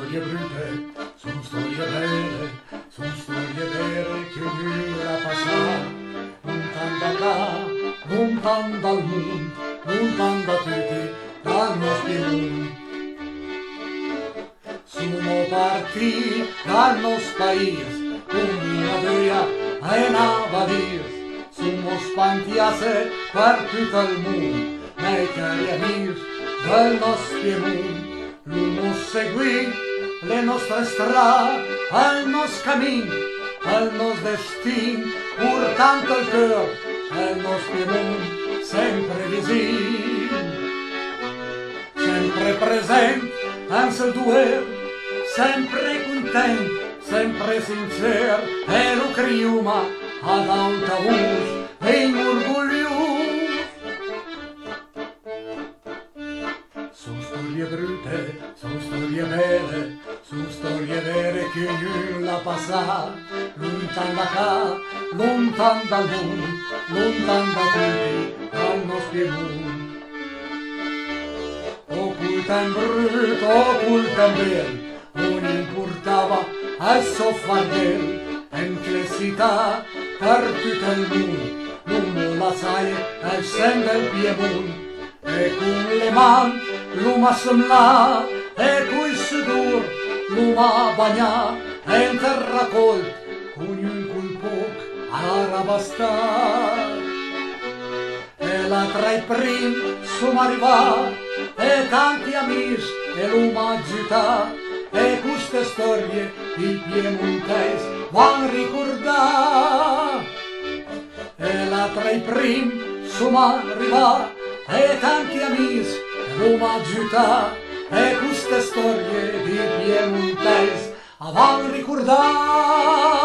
storie brutte, sono storie vere che ognuno la passa, lontan da qua, lontan dal mondo, lontan da tutti, dal nostro mondo. Sono partiti dal nostro paese, con una via e una valia, sono spantiate per tutto il mondo, nei cari amici del nostro mondo. L'uno seguì le nostre strade, il nostro cammino, il nostro destino, portando il cuore, il nostro mondo sempre vicino, sempre presente, anzi il duello, sempre contento, sempre sincero, e lo criuma ad alta voce, e orgoglioso. Sono storie brutte, sono storie vere che ognuno la passa, lontan da qua, lontan dal mondo, lontan da tutti, dal nostro mondo. Occultan brutto, occultan bello, non importava al suo fardello, complessità per tutto il mondo, l'uomo la sai, il sen del Piemonte. E con le mani l'uomo assembla, e con il sudor l'uomo bagna, e in terra colta, con un colpo a bastare. E la tra i primi sono arrivati, e tanti amici e l'uomo agita, e queste storie il piemontese vanno ricordare. E la tra i primi sono arrivati, e tanti amici l'uomo agita, e queste storie di piemontese vanno ricordare.